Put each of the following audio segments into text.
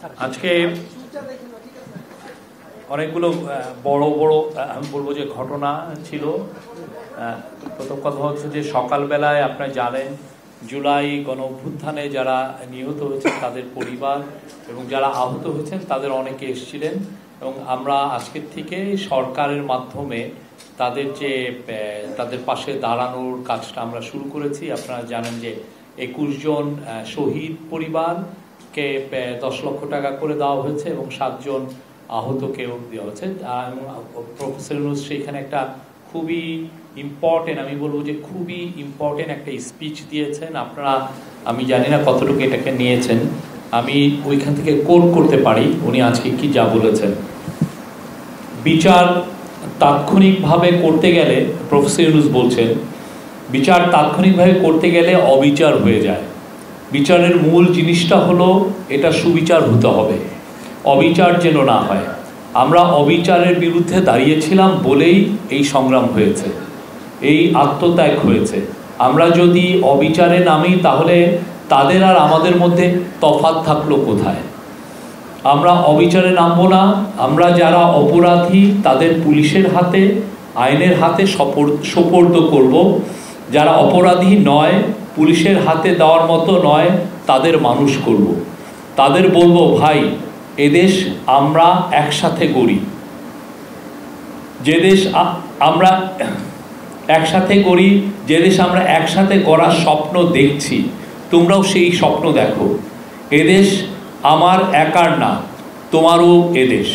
আজকে অনেকগুলো বড় বড় আমি বলবো যে ঘটনা ছিল। প্রথম কথা হচ্ছে যে সকালবেলায় আপনারা জানেন জুলাই গণ অভ্যুত্থানে যারা নিহত হয়েছেন তাদের পরিবার এবং যারা আহত হয়েছেন তাদের অনেকে এসেছিলেন এবং আমরা আজকের থেকে সরকারের মাধ্যমে তাদের যে তাদের পাশে দাঁড়ানোর কাজটা আমরা শুরু করেছি। আপনারা জানেন যে 21 জন শহীদ পরিবারকে 10 লক্ষ টাকা করে দেওয়া হয়েছে এবং 7 জন আহতকেও দেওয়া হয়েছে। প্রফেসর ইউনূস সেখানে একটা খুবই ইম্পর্টেন্ট, আমি বলবো যে খুবই ইম্পর্টেন্ট একটা স্পিচ দিয়েছেন। আপনারা আমি জানি না কতটুকু এটাকে নিয়েছেন, আমি ওইখান থেকে কোট করতে পারি উনি আজকে কি যা বলেছেন। বিচার তাৎক্ষণিকভাবে করতে গেলে, প্রফেসর ইউনূস বলছেন, বিচার তাৎক্ষণিকভাবে করতে গেলে অবিচার হয়ে যায়। বিচারের মূল জিনিসটা হলো এটা সুবিচার হতে হবে, অবিচার যেন না হয়। আমরা অবিচারের বিরুদ্ধে দাঁড়িয়েছিলাম বলেই এই সংগ্রাম হয়েছে, এই আত্মত্যাগ হয়েছে। আমরা যদি অবিচারে নামি তাহলে তাদের আর আমাদের মধ্যে তফাৎ থাকলো কোথায়? আমরা অবিচারে নামবো না। আমরা যারা অপরাধী তাদের পুলিশের হাতে, আইনের হাতে সোপর্দ করব। যারা অপরাধী নয়, পুলিশের হাতে দেওয়ার মতো নয়, তাদের মানুষ করব। তাদের বলবো, ভাই এদেশ আমরা একসাথে গড়ি। যে দেশ আমরা একসাথে গড়ি, যে দেশ আমরা একসাথে গড়ার স্বপ্ন দেখছি, তোমরাও সেই স্বপ্ন দেখো। এদেশ আমার একার না, তোমারও এদেশ।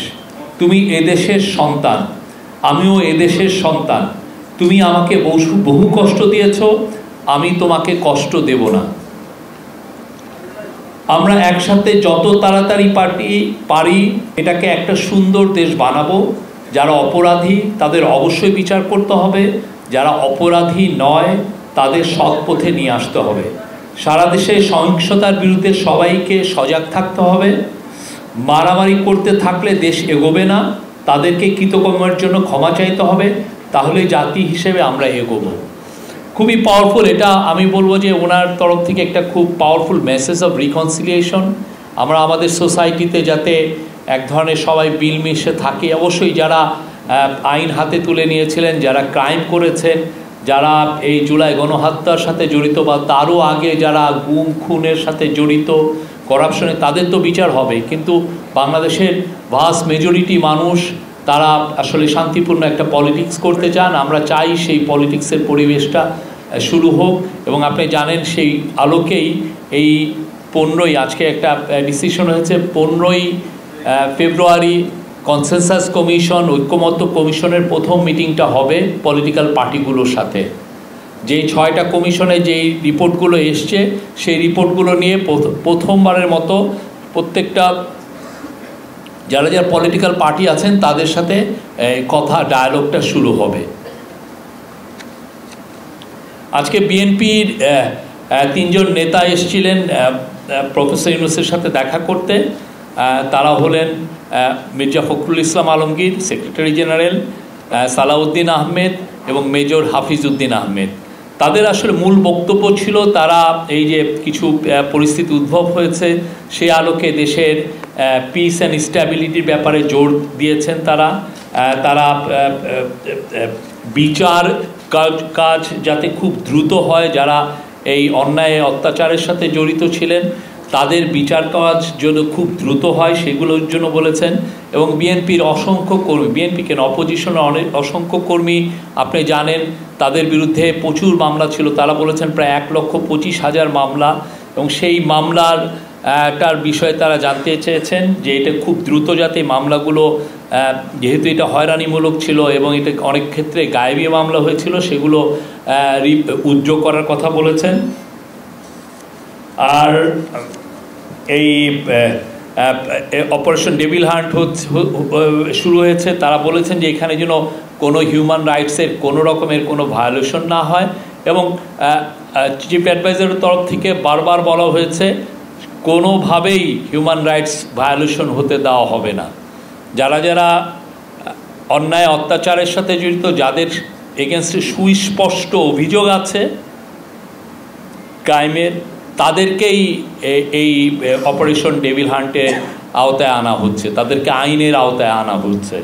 তুমি এদেশের সন্তান, আমিও এদেশের সন্তান। তুমি আমাকে বহু কষ্ট দিয়েছ, আমি তোমাকে কষ্ট দেব না। আমরা একসাথে যত তাড়াতাড়ি পারি এটাকে একটা সুন্দর দেশ বানাবো। যারা অপরাধী তাদের অবশ্যই বিচার করতে হবে, যারা অপরাধী নয় তাদের সৎ পথে নিয়ে আসতে হবে। সারা দেশে সহিংসতার বিরুদ্ধে সবাইকে সজাগ থাকতে হবে। মারামারি করতে থাকলে দেশ এগোবে না, তাদেরকে কৃতকর্মের জন্য ক্ষমা চাইতে হবে, তাহলে জাতি হিসেবে আমরা এগোবো। খুবই পাওয়ারফুল এটা, আমি বলবো যে ওনার তরফ থেকে একটা খুব পাওয়ারফুল মেসেজ অফ রিকনসিলিয়েশন। আমরা আমাদের সোসাইটিতে যাতে এক ধরনের সবাই মিলমিশে থাকে। অবশ্যই যারা আইন হাতে তুলে নিয়েছিলেন, যারা ক্রাইম করেছেন, যারা এই জুলাই গণহত্যার সাথে জড়িত বা তারও আগে যারা গুম খুনের সাথে জড়িত, করাপশনে, তাদের তো বিচার হবে। কিন্তু বাংলাদেশের ভাস্ট মেজরিটি মানুষ তারা আসলে শান্তিপূর্ণ একটা পলিটিক্স করতে চান। আমরা চাই সেই পলিটিক্সের পরিবেশটা শুরু হোক এবং আপনি জানেন সেই আলোকেই এই 15ই আজকে একটা ডিসিশন হয়েছে, 15ই ফেব্রুয়ারি কনসেনসাস কমিশন, ঐক্যমত্য কমিশনের প্রথম মিটিংটা হবে পলিটিক্যাল পার্টিগুলোর সাথে। যেই 6টা কমিশনে যেই রিপোর্টগুলো এসছে সেই রিপোর্টগুলো নিয়ে প্রথমবারের মতো প্রত্যেকটা যারা যারা পলিটিক্যাল পার্টি আছেন তাদের সাথে কথা ডায়ালগটা শুরু হবে। আজকে বিএনপির 3 জন নেতা এসেছিলেন প্রফেসর ইউনূসের সাথে দেখা করতে। তারা হলেন মির্জা ফখরুল ইসলাম আলমগীর সেক্রেটারি জেনারেল, সালাউদ্দিন আহমেদ এবং মেজর হাফিজউদ্দিন আহমেদ। তাদের আসলে মূল বক্তব্য ছিল তারা এই যে কিছু পরিস্থিতি উদ্ভব হয়েছে সেই আলোকে দেশের পিস অ্যান্ড স্ট্যাবিলিটির ব্যাপারে জোর দিয়েছেন। তারা বিচার কাজ যাতে খুব দ্রুত হয়, যারা এই অন্যায় অত্যাচারের সাথে জড়িত ছিলেন তাদের বিচার কাজ যেন খুব দ্রুত হয় সেগুলোর জন্য বলেছেন। এবং বিএনপির অসংখ্য কর্মী, বিএনপি কেন অপোজিশনের অনেক অসংখ্য কর্মী আপনি জানেন তাদের বিরুদ্ধে প্রচুর মামলা ছিল। তারা বলেছেন প্রায় 1,25,000 মামলা, এবং সেই মামলার টার বিষয়ে তারা জানতে চেয়েছেন যে এটা খুব দ্রুত যাতে মামলাগুলো, যেহেতু এটা হয়রানিমূলক ছিল এবং এটা অনেক ক্ষেত্রে গায়েবী মামলা হয়েছিল, সেগুলো উদ্যোগ করার কথা বলেছেন। আর এই অপারেশন ডেভিল হান্ট শুরু হয়েছে, তারা বলেছেন যে এখানে যেন কোনো হিউম্যান রাইটসের কোনো রকমের কোনো ভায়োলেশন না হয়। এবং চিফ অ্যাডভাইজারের তরফ থেকে বারবার বলা হয়েছে কোনোভাবেই হিউম্যান রাইটস ভায়োলেশন হতে দেওয়া হবে না। যারা যারা অন্যায় অত্যাচারের সাথে জড়িত, যাদের এগেনস্টে সুস্পষ্ট অভিযোগ আছে ক্রাইমের, তাদেরকেই এই অপারেশন ডেভিল হান্টের আওতায় আনা হচ্ছে, তাদেরকে আইনের আওতায় আনা হচ্ছে।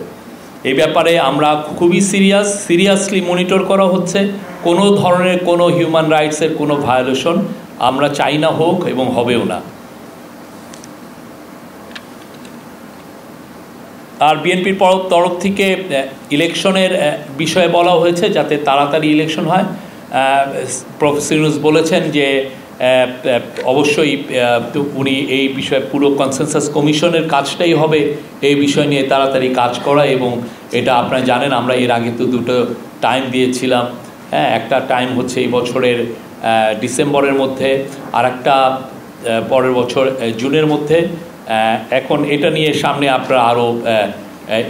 এই ব্যাপারে আমরা খুবই সিরিয়াসলি মনিটর করা হচ্ছে। কোনো ধরনের কোনো হিউম্যান রাইটসের কোনো ভায়োলেশন আমরা চাই না হোক এবং হবেও না। আর বিএনপির তরফ থেকে ইলেকশনের বিষয়ে বলা হয়েছে যাতে তাড়াতাড়ি ইলেকশন হয়। প্রফেসর ইউনূস বলেছেন যে অবশ্যই উনি এই বিষয়ে পুরো কনসেনসাস কমিশনের কাজটাই হবে এই বিষয় নিয়ে তাড়াতাড়ি কাজ করা, এবং এটা আপনারা জানেন আমরা এর আগে তো দুটো টাইম দিয়েছিলাম। হ্যাঁ, একটা টাইম হচ্ছে এই বছরের ডিসেম্বরের মধ্যে, আর একটা পরের বছর জুনের মধ্যে। এখন এটা নিয়ে সামনে আপনারা আরও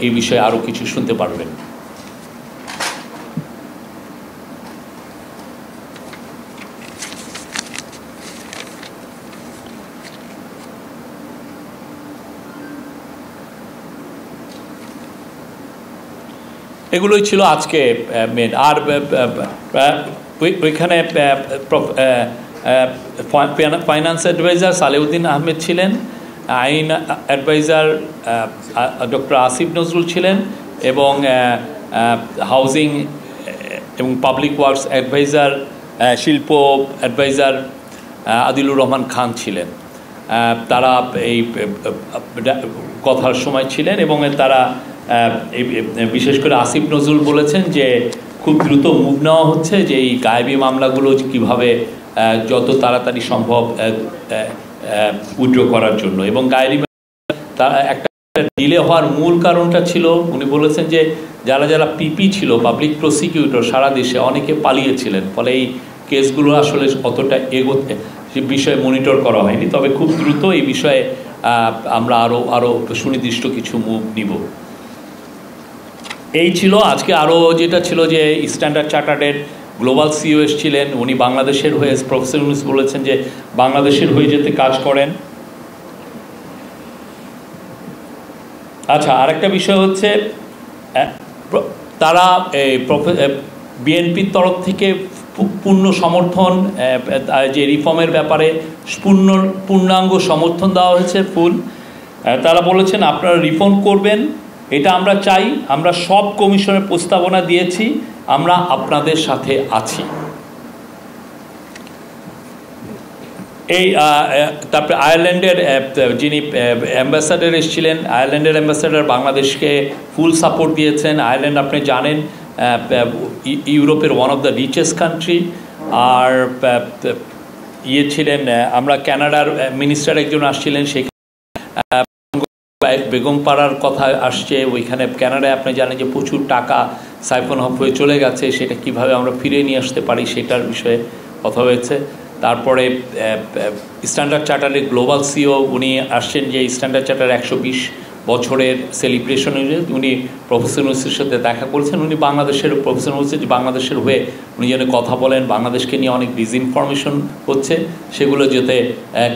এই বিষয়ে আরও কিছু শুনতে পারবেন। এগুলোই ছিল আজকে মেন। আর ওইখানে ফাইন্যান্স অ্যাডভাইজার সালেউদ্দিন আহমেদ ছিলেন, আইন অ্যাডভাইজার ডক্টর আসিফ নজরুল ছিলেন, এবং হাউজিং এবং পাবলিক ওয়ার্কস অ্যাডভাইজার শিল্প অ্যাডভাইজার আদিলুর রহমান খান ছিলেন। তারা এই কথার সময় ছিলেন, এবং তারা বিশেষ করে আসিফ নজরুল বলেছেন যে খুব দ্রুত মুভ নেওয়া হচ্ছে যে এই গায়েবী মামলাগুলো কীভাবে যত তাড়াতাড়ি সম্ভব উইথড্র করার জন্য। এবং গায়েবী তারা একটা ডিলে হওয়ার মূল কারণটা ছিল, উনি বলেছেন যে যারা যারা পিপি ছিল, পাবলিক প্রসিকিউটর, সারা দেশে অনেকে পালিয়েছিলেন, ফলে এই কেসগুলো আসলে অতটা এগোতে বিষয়ে মনিটর করা হয়নি। তবে খুব দ্রুত এই বিষয়ে আমরা আরও সুনির্দিষ্ট কিছু মুভ নিব। এই ছিল আজকে। আরও যেটা ছিল যে স্ট্যান্ডার্ড চার্টার্ডের গ্লোবাল সিইও ছিলেন, উনি বাংলাদেশের হয়ে, প্রফেসর ইউনূস বলেছেন যে বাংলাদেশের হয়ে যেতে কাজ করেন। আচ্ছা, আরেকটা বিষয় হচ্ছে তারা বিএনপির তরফ থেকে পূর্ণ সমর্থন, যে রিফর্মের ব্যাপারে পূর্ণাঙ্গ সমর্থন দেওয়া হয়েছে ফুল। তারা বলেছেন আপনারা রিফর্ম করবেন, এটা আমরা চাই, আমরা সব কমিশনের প্রস্তাবনা দিয়েছি, আমরা আপনাদের সাথে আছি। এই তারপরে আয়ারল্যান্ডের যিনি অ্যাম্বাসাডার এসেছিলেন, আয়ারল্যান্ডের অ্যাম্বাসাডার বাংলাদেশকে ফুল সাপোর্ট দিয়েছেন। আয়ারল্যান্ড আপনি জানেন ইউরোপের one of the richest country. আর ছিলেন আমরা কানাডার মিনিস্টার একজন আসছিলেন, সেখানে বেগমপাড়ার কথা আসছে। ওইখানে কানাডায় আপনি জানেন যে প্রচুর টাকা সাইফন অফ হয়ে চলে গেছে, সেটা কিভাবে আমরা ফিরিয়ে নিয়ে আসতে পারি সেটার বিষয়ে কথা হয়েছে। তারপরে স্ট্যান্ডার্ড চার্টারের গ্লোবাল সিইও উনি আসছেন, যে স্ট্যান্ডার্ড চার্টার 120 বছরের সেলিব্রেশনে উনি প্রফেসর ইউনূসের সাথে দেখা করেছেন। উনি প্রফেসর ইউনূস যে বাংলাদেশের হয়ে উনি যেন কথা বলেন, বাংলাদেশকে নিয়ে অনেক ডিসইনফরমেশন হচ্ছে, সেগুলো যাতে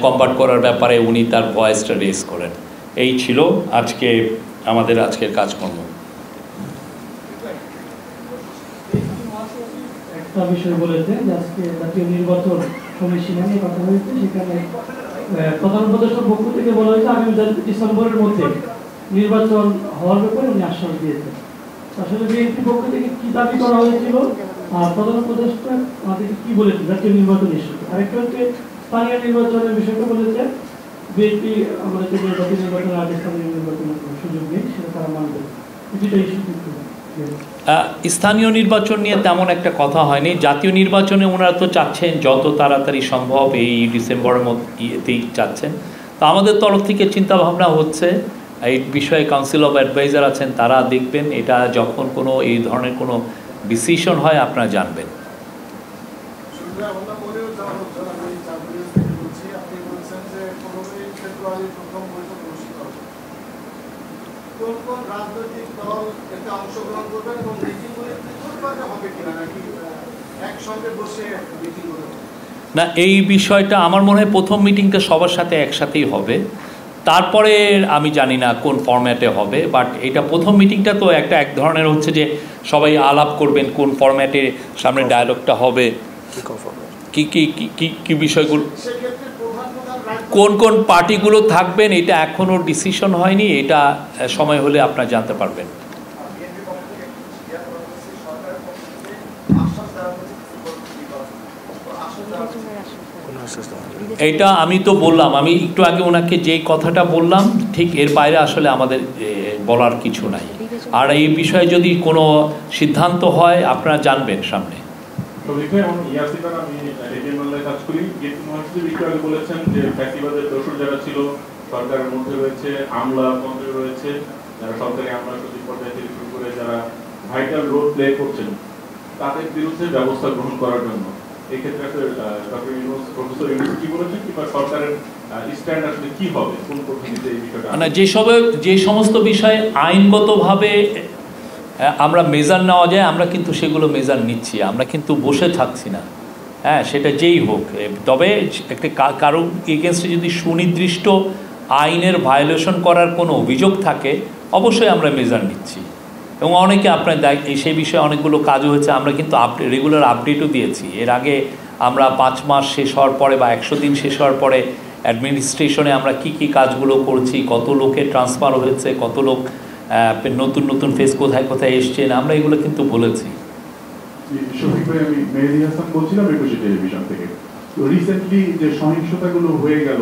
কম্বাট করার ব্যাপারে উনি তার ভয়েসটা রেজ করেন। এই ছিল আজকে আমাদের আজকের কাজকর্ম। একটা বিষয় বলেছে যে আজকে জাতীয় নির্বাচন সময়সীমা নিয়ে কথা হয়েছে, সেখানে প্রধান উপদেষ্টার পক্ষ থেকে বলা হয়েছে আগামী ডিসেম্বরের মধ্যে নির্বাচন হওয়ার ব্যাপারে উনি আশ্বাস দিয়েছেন। আসলে বিএনপি পক্ষ থেকে কি দাবি করা হয়েছিল আর প্রধান উপদেষ্টা আমাদেরকে কি বলেছে জাতীয় নির্বাচন ইস্যু? আরেকটা হচ্ছে স্থানীয় নির্বাচনের বিষয়টা বলেছে বিএনপি আমাদেরকে যে জাতীয় নির্বাচনের আগে স্থানীয় নির্বাচনের সুযোগ নেই, সেটা তারা মানবে। এটা ইস্যু স্থানীয় নির্বাচন নিয়ে তেমন একটা কথা হয়নি। জাতীয় নির্বাচনে ওনারা তো চাচ্ছেন যত তাড়াতাড়ি সম্ভব, এই ডিসেম্বরের মধ্যেই চাচ্ছেন। তো আমাদের তরফ থেকে চিন্তা ভাবনা হচ্ছে এই বিষয়ে কাউন্সিল অফ অ্যাডভাইজার আছেন, তারা দেখবেন। এটা যখন কোনো এই ধরনের কোনো ডিসিশন হয় আপনারা জানবেন। না, এই বিষয়টা আমার মনে হয় প্রথম মিটিংটা সবার সাথে একসাথেই হবে, তারপরে আমি জানি না কোন ফরম্যাটে হবে। বাট এটা প্রথম মিটিংটা তো এক ধরনের হচ্ছে যে সবাই আলাপ করবেন কোন ফরম্যাটে সামনে ডায়ালগটা হবে। কি কি কি কি বিষয়গুলো, কোন কোন পার্টিগুলো থাকবেন এটা এখনো ডিসিশন হয়নি, এটা সময় হলে আপনারা জানতে পারবেন। এটা আমি তো বললাম, আমি একটু আগে ওনাকে যে কথাটা বললাম ঠিক এর বাইরে আসলে আমাদের বলার কিছু নাই। আর এই বিষয়ে যদি কোনো সিদ্ধান্ত হয় আপনারা জানবেন সামনে। বলেছেন যে ফ্যাসিবাদের দোষর যারা ছিল সরকারের মধ্যে রয়েছে, আমলা মন্ত্রী রয়েছে, যারা সরকারি আমলা সচিব পর্যায়ে থেকে শুরু করে যারা ভাইটাল রোল প্লে করছেন, তাদের বিরুদ্ধে ব্যবস্থা গ্রহণ করার জন্য এই ক্ষেত্রে ডক্টর ইউনূস, প্রফেসর ইউনূস কি বলেছেন, কিংবা সরকারের স্ট্যান্ড আসলে কি হবে, কোন পদ্ধতিতে এই বিষয়টা, মানে যে সমস্ত বিষয়ে আইনগতভাবে আমরা মেজার নেওয়া যায় আমরা কিন্তু সেগুলো মেজার নিচ্ছি, আমরা কিন্তু বসে থাকছি না। হ্যাঁ, সেটা যেই হোক, তবে একটা কারো এগেনস্টে যদি সুনির্দিষ্ট আইনের ভায়োলেশন করার কোনো অভিযোগ থাকে অবশ্যই আমরা মেজার নিচ্ছি। এবং অনেকে আপনার সেই বিষয়ে অনেকগুলো কাজও হয়েছে, আমরা কিন্তু রেগুলার আপডেটও দিয়েছি। এর আগে আমরা 5 মাস শেষ হওয়ার পরে বা 100 দিন শেষ হওয়ার পরে অ্যাডমিনিস্ট্রেশনে আমরা কি কি কাজগুলো করছি, কত লোকের ট্রান্সফার হয়েছে, কত লোক নতুন নতুন ফেস কোথায় কোথায় এসছেন, আমরা এগুলো কিন্তু বলেছি। শফিক ভাই, আমি মেহেদী হাসান বলছিলাম একুশে টেলিভিশন থেকে। তো রিসেন্টলি যে সহিংসতাগুলো হয়ে গেল,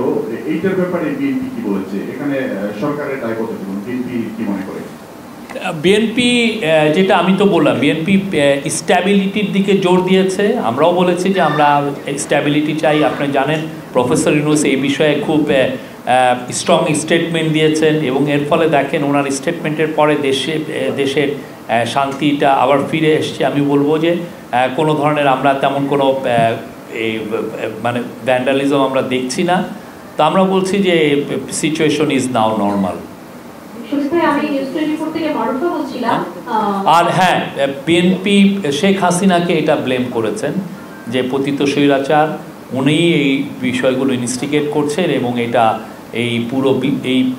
এইটার ব্যাপারে বিএনপি কি বলেছে? এখানে সরকারের দায় কতটুকু, বিএনপি কি মনে করে? বিএনপি, যেটা আমি তো বললাম, বিএনপি স্ট্যাবিলিটির দিকে জোর দিয়েছে। আমরাও বলেছি যে আমরা স্ট্যাবিলিটি চাই। আপনি জানেন প্রফেসর ইউনূস এই বিষয়ে খুব স্ট্রং স্টেটমেন্ট দিয়েছেন, এবং এর ফলে দেখেন ওনার স্টেটমেন্টের পরে দেশের শান্তিটা আবার ফিরে এসছে। আমি বলবো যে কোনো ধরনের আমরা তেমন কোনো এই মানে ভ্যান্ডালিজম আমরা দেখছি না। তো আমরা বলছি যে সিচুয়েশন ইজ নাও নর্মাল। আর হ্যাঁ, বিএনপি শেখ হাসিনাকে এটা ব্লেম করেছেন যে পতিত স্বৈরাচার, উনি এই বিষয়গুলো ইনস্টিগেট করছেন, এবং এটা এই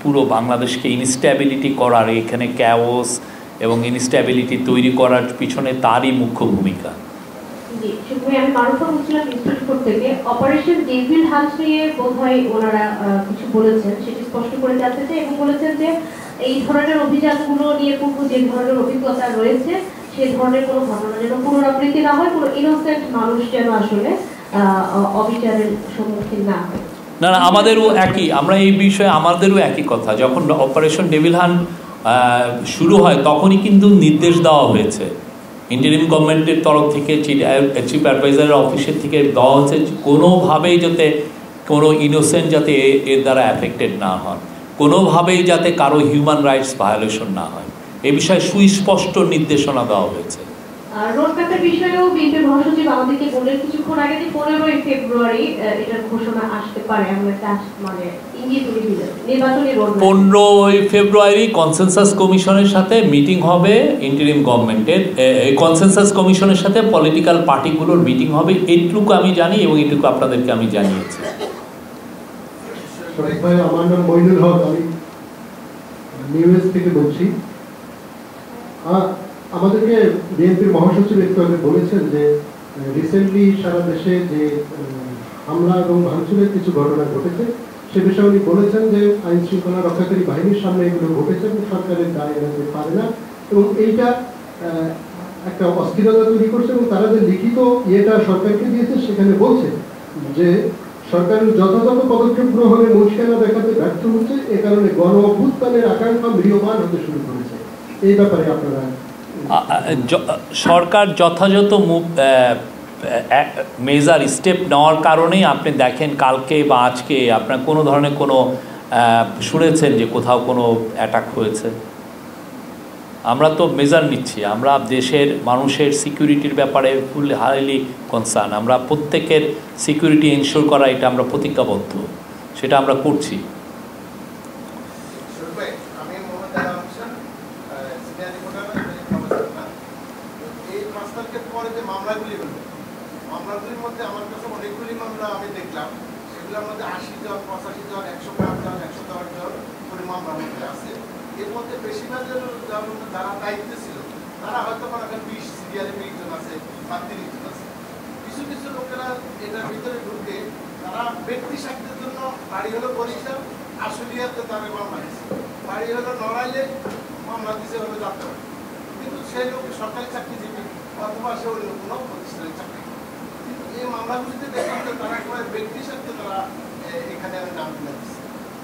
পুরো বাংলাদেশকে ইনস্ট্যাবিলিটি করার, এখানে ক্যাওস এবং ইনস্ট্যাবিলিটি তৈরি করার পিছনে তারই মুখ্য ভূমিকা। আমি মারুফা বলছিলাম ইনস্টিটিউট থেকে। অপারেশন ডেভিল হান্ট নিয়ে বোধহয় ওনারা কিছু বলেছেন, সেটি স্পষ্ট করে জানতে চাই, এবং বলেছেন যে এই ধরনের অভিযানগুলো নিয়ে পূর্ব যে ধরনের অভিজ্ঞতা রয়েছে সেই ধরনের কোনো ঘটনা যেন পুনরাবৃত্তি না হয়, কোনো ইনোসেন্ট মানুষ যেন আসলে অবিচারের সম্মুখীন না হয়। না, আমাদেরও একই, আমরা এই বিষয়ে আমাদেরও একই কথা। যখন অপারেশন ডেভিল হান্ট শুরু হয় তখনই কিন্তু নির্দেশ দেওয়া হয়েছে ইন্টারিম গভর্নমেন্টের তরফ থেকে, চিফ অ্যাডভাইজারের অফিসের থেকে দেওয়া হচ্ছে কোনোভাবেই যাতে কোনো ইনোসেন্ট যাতে এর দ্বারা অ্যাফেক্টেড না হয়, কোনোভাবেই যাতে কারো হিউম্যান রাইটস ভায়োলেশন না হয়, এ বিষয়ে সুস্পষ্ট নির্দেশনা দেওয়া হয়েছে। রোডম্যাপের বিষয়েও বিএনপির মহাসচিব আমাদেরকে বললেন কিছুক্ষণ আগে যে 15ই ফেব্রুয়ারি এটার ঘোষণা আসতে পারে, আমরা একটা মানে ইঙ্গিত দিলেন নির্বাচনী রোডম্যাপ। 15ই ফেব্রুয়ারি কনসেনসাস কমিশনের সাথে মিটিং হবে ইন্টারিম গভর্নমেন্টের, এই কনসেনসাস কমিশনের সাথে পলিটিক্যাল পার্টিগুলোর মিটিং হবে, এইটুকু আমি জানি এবং এইটুকু আপনাদেরকে আমি জানিয়েছি। আমার নাম মইনুল হক, আমি নিউজ থেকে বলছি। আমাদেরকে বিএনপির মহাসচিব একটু আগে বলেছেন যে রিসেন্টলি সারা দেশে যে হামলা এবং ভাঙচুরের কিছু ঘটনা ঘটেছে সে বিষয়ে উনি বলেছেন যে আইন শৃঙ্খলা রক্ষাকারী বাহিনীর সামনে এগুলো ঘটেছে এবং সরকারের দায় এড়াতে পারে না, এবং এইটা একটা অস্থিরতা তৈরি করছে। এবং তারা যে লিখিত ইয়েটা সরকারকে দিয়েছে সেখানে বলছে যে সরকারের যথাযথ পদক্ষেপ গ্রহণে মুশকিল দেখাতে ব্যর্থ হচ্ছে, এ কারণে গণ অভ্যুত্থানের আকাঙ্ক্ষা ম্রিয়মান হতে শুরু করেছে। এই ব্যাপারে আপনারা? সরকার যথাযথ মেজার স্টেপ নেওয়ার কারণেই আপনি দেখেন কালকে বা আজকে আপনার কোনো ধরনের কোনো শুনেছেন যে কোথাও কোনো অ্যাটাক হয়েছে। আমরা তো মেজার নিচ্ছি, আমরা দেশের মানুষের সিকিউরিটির ব্যাপারে ফুল হাইলি কনসার্ন, আমরা প্রত্যেকের সিকিউরিটি এনশিওর করা এটা আমরা প্রতিজ্ঞাবদ্ধ, সেটা আমরা করছি। মামলাগুলির মধ্যে আমার কাছে অনেকগুলি মামলা আমি দেখলাম, সেগুলোর মধ্যে 80 জন, 85 জন, 105 জন, 110 জন করে মামলার মধ্যে আছে। এর মধ্যে বেশিরভাগের যারা দায়িত্বে ছিল তারা হয়তো 20 সিরিয়ালে 20 জন আছে বা 30 জন আছে। কিছু কিছু কিছু লোকেরা এটার ভিতরে ঢুকে তারা ব্যক্তি স্বার্থের জন্য বাড়ি হলো বরিশাল, আশুলিয়াতে তারা মামলা দিচ্ছে, বাড়ি হলো নড়াইলে মামলা দিচ্ছে হলো যাত্রাবাড়ি, কিন্তু সেই লোক সরকারি চাকরিজীবী অথবা সে অন্য কোনো প্রতিষ্ঠানের চাকরি। কিন্তু এই মামলাগুলিতে দেখলাম যে তারা একেবারে ব্যক্তি স্বার্থে তারা এখানে নাম তুলে দিচ্ছে।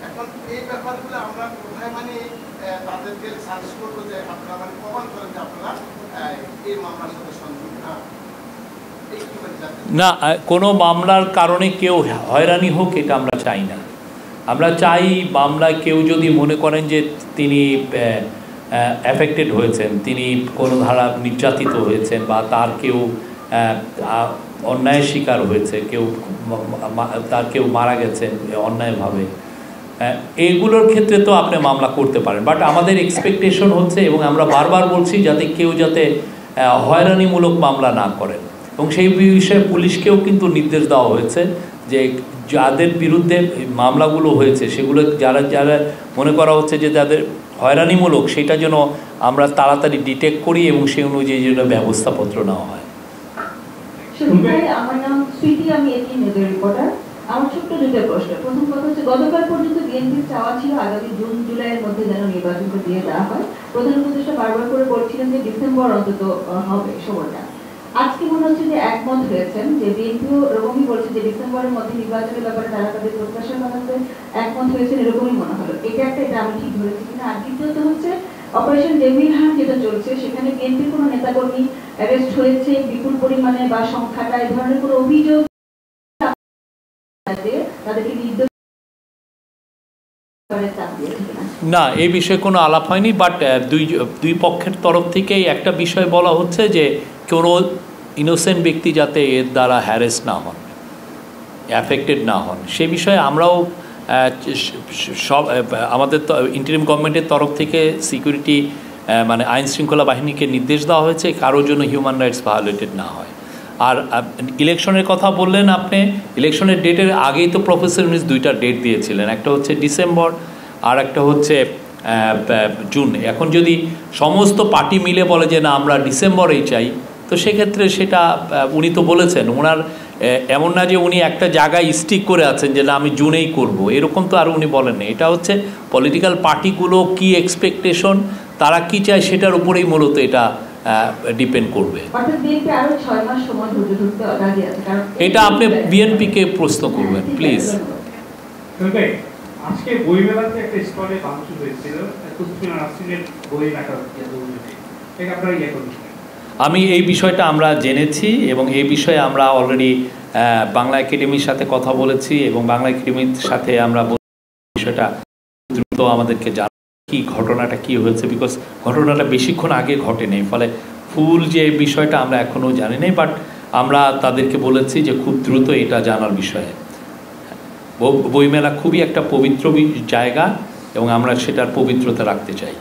এখন এই ব্যাপারগুলো আমরা কোথায় মানে তাদেরকে সাজেস্ট করবো যে আপনারা মানে প্রমাণ করেন যে আপনারা এই মামলার সাথে সংযুক্ত না। না, কোনো মামলার কারণে কেউ হয়রানি হোক এটা আমরা চাই না। আমরা চাই মামলায় কেউ যদি মনে করেন যে তিনি অ্যাফেক্টেড হয়েছেন, তিনি কোনো ধারা নির্যাতিত হয়েছেন বা তার কেউ অন্যায়ের শিকার হয়েছে, তার কেউ মারা গেছেন অন্যায়ভাবে, এইগুলোর ক্ষেত্রে তো আপনি মামলা করতে পারেন। বাট আমাদের এক্সপেকটেশন হচ্ছে, এবং আমরা বারবার বলছি, কেউ যাতে হয়রানিমূলক মামলা না করেন। এবং সেই বিষয়ে পুলিশকেও কিন্তু নির্দেশ দেওয়া হয়েছে যে যাদের বিরুদ্ধে মামলাগুলো হয়েছে সেগুলো যারা যারা মনে করা হচ্ছে যে তাদের হয়রানিমূলক, সেটা যেন আমরা তাড়াতাড়ি ডিটেক্ট করি এবং সেই অনুযায়ী যেন ব্যবস্থাপত্র নেওয়া হয়। আমার নাম স্মৃতি, আমি এটিএন নিউজের রিপোর্টার। আমার ছোট্ট দুটো প্রশ্ন। প্রথম কথা হচ্ছে, গতকাল পর্যন্ত বিএনপির চাওয়া ছিল আগামী জুন জুলাইয়ের মধ্যে যেন নির্বাচনটা দিয়ে দেওয়া হয়। প্রধান উপদেষ্টা বারবার করে বলছিলেন যে ডিসেম্বর অন্তত হবে সময়টা। আজকে মনে হচ্ছে যে একমত হয়েছেন, যে বিএনপিও এরকমই বলছে যে ডিসেম্বরের মধ্যে নির্বাচনের ব্যাপারে তারা তাদের প্রত্যাশা জানাতে একমত হয়েছেন, এরকমই মনে হলো। এটা আমি ঠিক ধরেছি কিনা? আর দ্বিতীয়ত হচ্ছে অপারেশন ডেভিল হান্ট যেটা চলছে, সেখানে বিএনপির কোনো নেতাকর্মী অ্যারেস্ট হয়েছে বিপুল পরিমাণে বা সংখ্যাটা, এই ধরনের কোনো অভিযোগ তাদেরকে নির্দোষ না, এই বিষয়ে কোনো আলাপ হয়নি। বাট দুই পক্ষের তরফ থেকেই একটা বিষয় বলা হচ্ছে যে কোনো ইনোসেন্ট ব্যক্তি যাতে এর দ্বারা হ্যারেস না হন, অ্যাফেক্টেড না হন, সে বিষয়ে আমরাও সব আমাদের ইন্টারিম গভর্নমেন্টের তরফ থেকে সিকিউরিটি মানে আইন শৃঙ্খলা বাহিনীকে নির্দেশ দেওয়া হয়েছে কারোর জন্য হিউম্যান রাইটস ভায়োলেটেড না হয়। আর ইলেকশনের কথা বললেন আপনি, ইলেকশনের ডেটের আগেই তো প্রফেসর ইউনূস দুইটা ডেট দিয়েছিলেন, একটা হচ্ছে ডিসেম্বর আর একটা হচ্ছে জুন। এখন যদি সমস্ত পার্টি মিলে বলে যে না আমরা ডিসেম্বরেই চাই, তো সেক্ষেত্রে সেটা উনি তো বলেছেন, ওনার এমন না যে উনি একটা জায়গায় স্টিক করে আছেন যে না আমি জুনেই করব, এরকম তো আর উনি বলেন না। এটা হচ্ছে পলিটিক্যাল পার্টিগুলো কি এক্সপেকটেশন, তারা কি চায় সেটার উপরেই মূলত এটা ডিপেন্ড করবে। এটা আপনি বিএনপিকে প্রশ্ন করবেন প্লিজ। আজকে বইমেলাতে একটা স্টলে ভাঙচুর হয়েছিল, বই রাখা আমি এই বিষয়টা আমরা জেনেছি এবং এই বিষয়ে আমরা অলরেডি বাংলা একাডেমির সাথে কথা বলেছি এবং বাংলা একাডেমির সাথে আমরা বিষয়টা দ্রুত আমাদেরকে জানা কি ঘটনাটা কি হয়েছে, বিকজ ঘটনাটা বেশিক্ষণ আগে ঘটেনি, ফলে ফুল যে বিষয়টা আমরা এখনও জানি নাই। বাট আমরা তাদেরকে বলেছি যে খুব দ্রুত এটা জানার বিষয়ে। বইমেলা খুবই একটা পবিত্র জায়গা এবং আমরা সেটার পবিত্রতা রাখতে চাই।